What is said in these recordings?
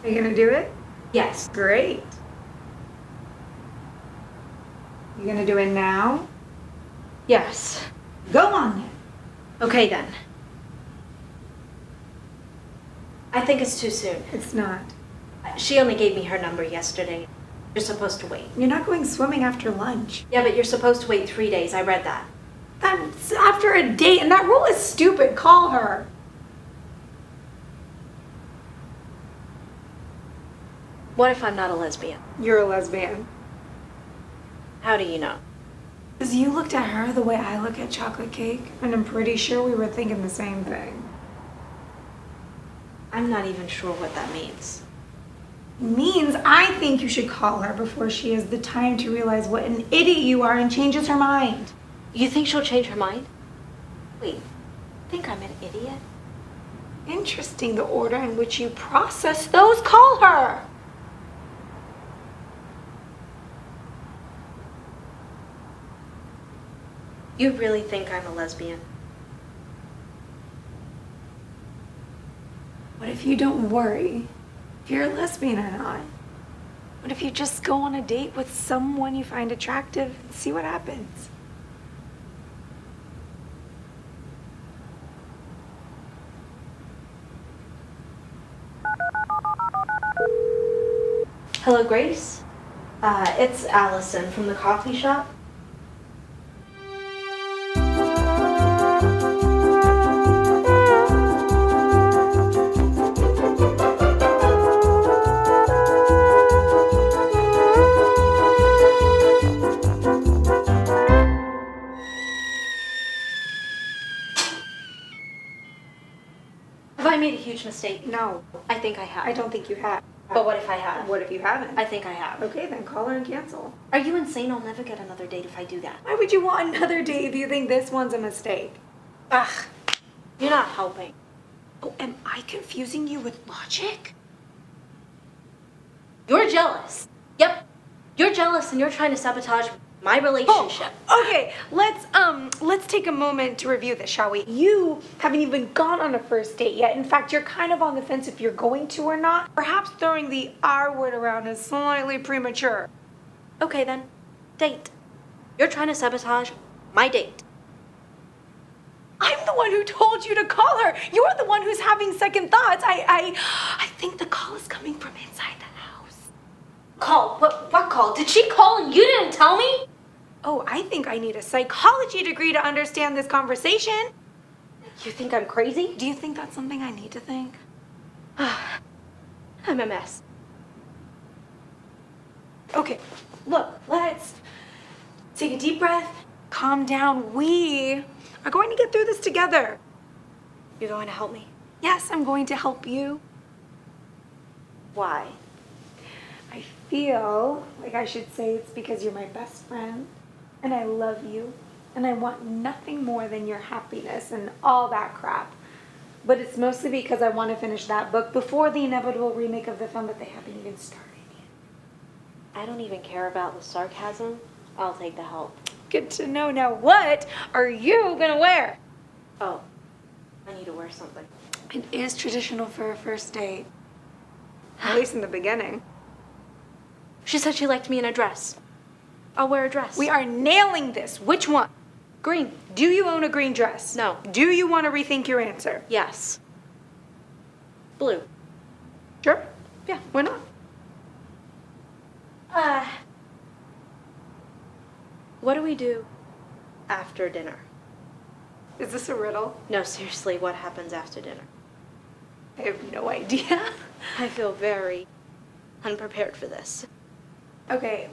Are you gonna do it? Yes. Great. You gonna do it now? Yes. Go on then. Okay then. I think it's too soon. It's not. She only gave me her number yesterday. You're supposed to wait. You're not going swimming after lunch. Yeah, but you're supposed to wait 3 days. I read that. That's after a date, and that rule is stupid. Call her. What if I'm not a lesbian? You're a lesbian. How do you know? Because you looked at her the way I look at chocolate cake, and I'm pretty sure we were thinking the same thing. I'm not even sure what that means. Means I think you should call her before she has the time to realize what an idiot you are and changes her mind. You think she'll change her mind? Wait, think I'm an idiot? Interesting, the order in which you process those. Call her. You really think I'm a lesbian? What if you don't worry if you're a lesbian or not? What if you just go on a date with someone you find attractive and see what happens? Hello, Grace? It's Allison from the coffee shop. Have I made a huge mistake? No, I think I have. I don't think you have. But what if I have? What if you haven't? I think I have. Okay, then call her and cancel. Are you insane? I'll never get another date if I do that. Why would you want another date if you think this one's a mistake? Ugh, you're not helping. Oh, am I confusing you with logic? You're jealous. Yep, you're jealous and you're trying to sabotage my relationship. Oh, okay, let's take a moment to review this, shall we? You haven't even gone on a first date yet. In fact, you're kind of on the fence if you're going to or not. Perhaps throwing the R word around is slightly premature. Okay then, date. You're trying to sabotage my date. I'm the one who told you to call her. You're the one who's having second thoughts. I think the call is coming from inside the house. Call? What call? Did she call and you didn't tell me? Oh, I think I need a psychology degree to understand this conversation. You think I'm crazy? Do you think that's something I need to think? I'm a mess. Okay, look, let's take a deep breath, calm down. We are going to get through this together. You're going to help me? Yes, I'm going to help you. Why? I feel like I should say it's because you're my best friend, and I love you, and I want nothing more than your happiness and all that crap. But it's mostly because I want to finish that book before the inevitable remake of the film that they haven't even started yet. I don't even care about the sarcasm. I'll take the help. Good to know. Now, what are you gonna wear? Oh, I need to wear something. It is traditional for a first date. At least in the beginning. She said she liked me in a dress. I'll wear a dress. We are nailing this. Which one? Green. Do you own a green dress? No. Do you want to rethink your answer? Yes. Blue. Sure. Yeah, why not? What do we do after dinner? Is this a riddle? No, seriously, what happens after dinner? I have no idea. I feel very unprepared for this. Okay,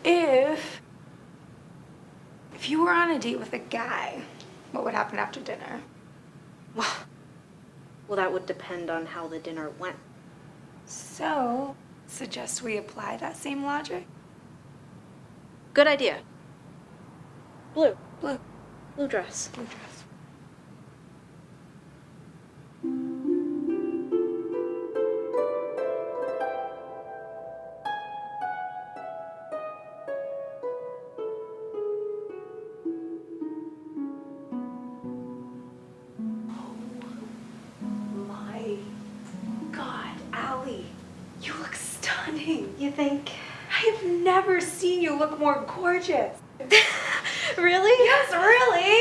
if you were on a date with a guy, what would happen after dinner? Well, that would depend on how the dinner went. So, suggest we apply that same logic? Good idea. Blue. Blue. Blue dress. Blue dress. Oh my God, Allie. you think? I've never seen you look more gorgeous. Really? Yes, really.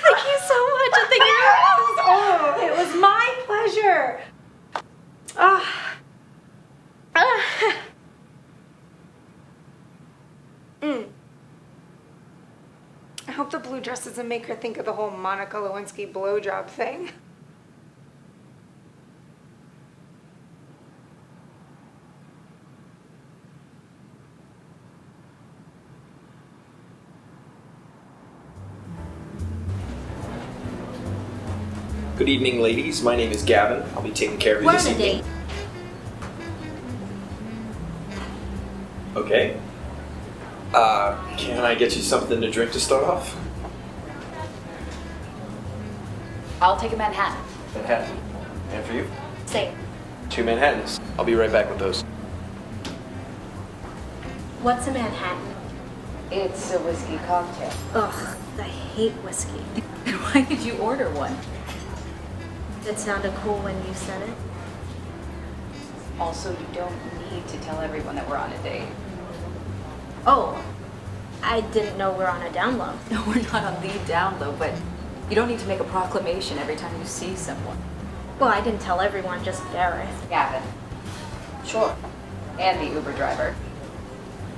Thank you so much. I think Oh, it was my pleasure. I hope the blue dress doesn't make her think of the whole Monica Lewinsky blowjob thing. Good evening, ladies. My name is Gavin. I'll be taking care of you We're this on a evening. date. Okay. Can I get you something to drink to start off? I'll take a Manhattan. Manhattan. And for you? Same. 2 Manhattans. I'll be right back with those. What's a Manhattan? It's a whiskey cocktail. Ugh, I hate whiskey. Why did you order one? It sounded cool when you said it. Also, you don't need to tell everyone that we're on a date. Oh, I didn't know we're on a down low. No, we're not on the down low, but you don't need to make a proclamation every time you see someone. Well, I didn't tell everyone, just Gareth. Gavin. Sure. And the Uber driver.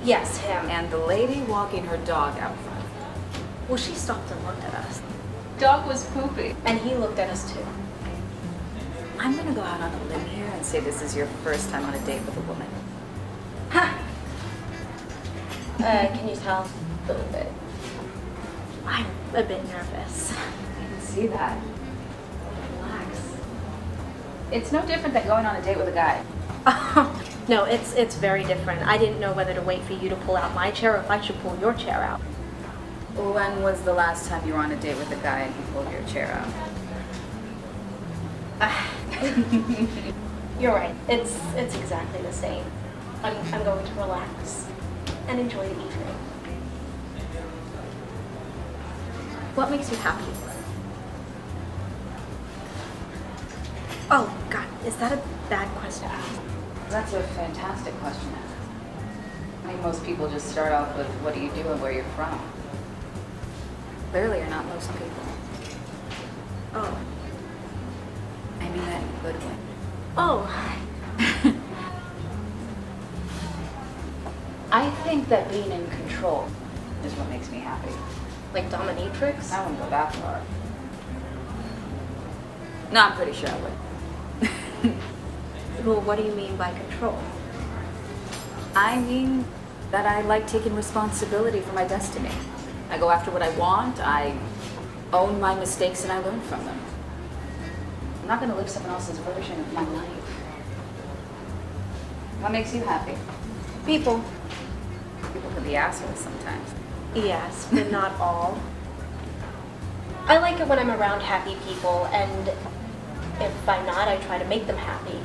Yes, him. And the lady walking her dog out front. Well, she stopped and looked at us. Dog was poopy. And he looked at us too. I'm gonna go out on a limb here and say this is your first time on a date with a woman. Ha! Can you tell? A little bit. I'm a bit nervous. I can see that. Relax. It's no different than going on a date with a guy. No, it's very different. I didn't know whether to wait for you to pull out my chair or if I should pull your chair out. When was the last time you were on a date with a guy and he pulled your chair out? You're right. It's exactly the same. I'm going to relax and enjoy the evening. What makes you happy? Oh God, is that a bad question? That's a fantastic question. I mean, most people just start off with, what do you do and where you're from? Clearly, you're not most people. Oh. I mean that in a good way. Oh. I think that being in control is what makes me happy. Like dominatrix? I wouldn't go that far. No, I'm pretty sure I would. Well, what do you mean by control? I mean that I like taking responsibility for my destiny. I go after what I want, I own my mistakes, and I learn from them. I'm not going to live someone else's version of my life. What makes you happy? People. People can be assholes sometimes. Yes, but not all. I like it when I'm around happy people, and if I'm not, I try to make them happy.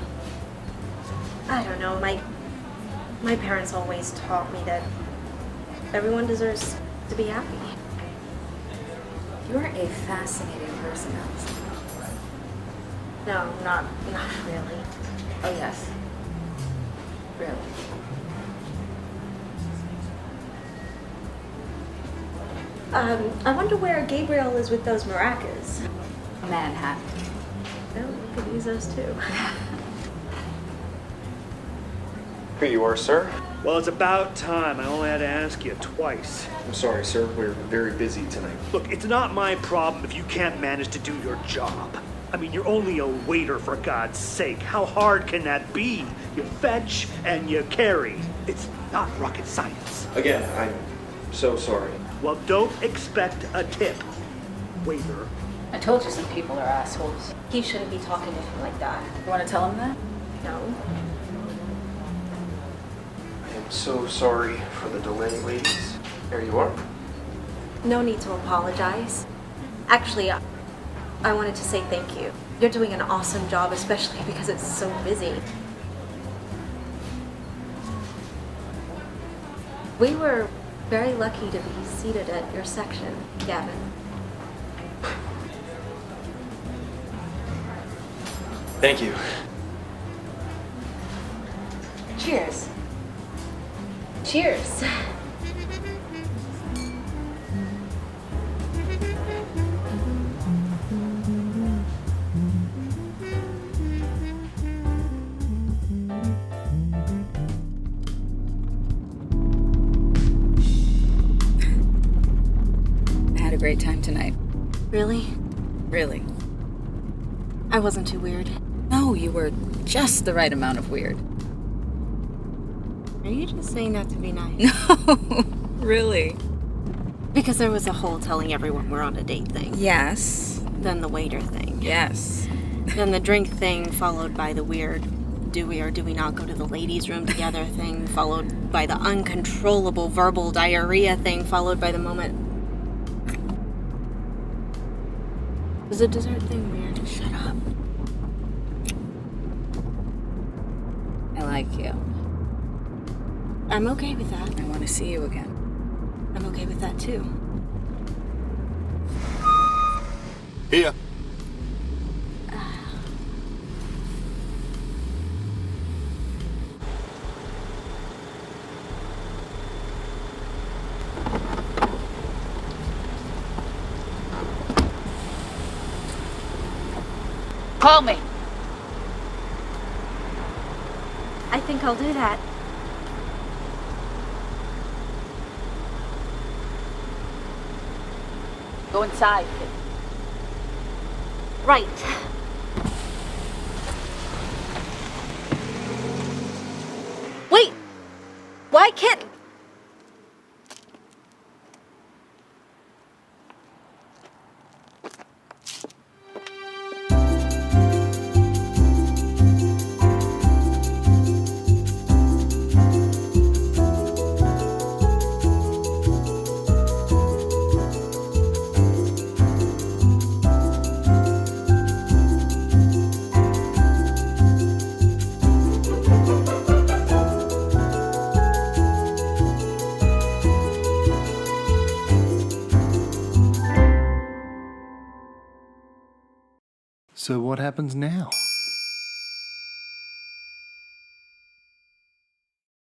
I don't know, my parents always taught me that everyone deserves to be happy. You're a fascinating person, Allison. No, not really. Oh, yes. Really. I wonder where Gabriel is with those maracas. Manhattan. Well, we could use those too. Here you are, sir. Well, it's about time. I only had to ask you twice. I'm sorry, sir. We're very busy tonight. Look, it's not my problem if you can't manage to do your job. I mean, you're only a waiter, for God's sake. How hard can that be? You fetch and you carry. It's not rocket science. Again, I'm so sorry. Well, don't expect a tip, waiter. I told you some people are assholes. He shouldn't be talking to him like that. You want to tell him that? No. I am so sorry for the delay, ladies. Here you are. No need to apologize. Actually, I wanted to say thank you. You're doing an awesome job, especially because it's so busy. We were very lucky to be seated at your section, Gavin. Thank you. Cheers. Cheers. I had a great time tonight. Really? Really. I wasn't too weird. No, you were just the right amount of weird. Are you just saying that to be nice? No, really. Because there was a whole telling everyone we're on a date thing. Yes. Then the waiter thing. Yes. Then the drink thing, followed by the weird do we or do we not go to the ladies' room together thing, followed by the uncontrollable verbal diarrhea thing, followed by the moment. Was the dessert thing weird? Shut up. I like you. I'm okay with that. I want to see you again. I'm okay with that too. Here. Call me. I think I'll do that. Go inside. Right. Wait! Why Kitten? So what happens now?